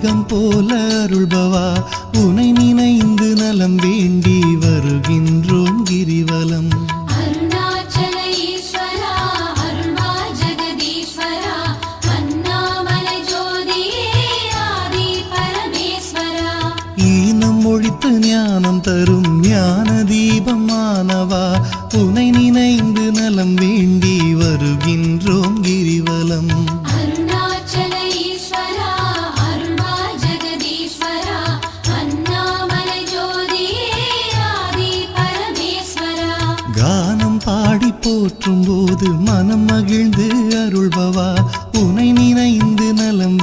மேகம் போல அருள்பவா உனை நினைந்து நலம் வேண்டி வருகின்றோம் கிரிவலம். அருணாச்சல ஈஸ்வரா அருள்வா ஜெகதீஸ்வரா அண்ணாமலை ஜோதியே ஆதி பரமேஸ்வரா. ஈனம் ஒழித்து ஞானம் தரும் ஞான தீபமானவா உனை நினைந்து நலம் வேண்டி வருகின்றோம் கிரிவலம். அருணாச்சல ஈஸ்வரா அருள்வா ஜெகதீஸ்வரா அண்ணாமலை ஜோதியே ஆதி பரமேஸ்வரா. கானம் பாடி போற்றும் போது மனம் மகிழ்ந்து அருள்பவா உனை நினைந்து நலம்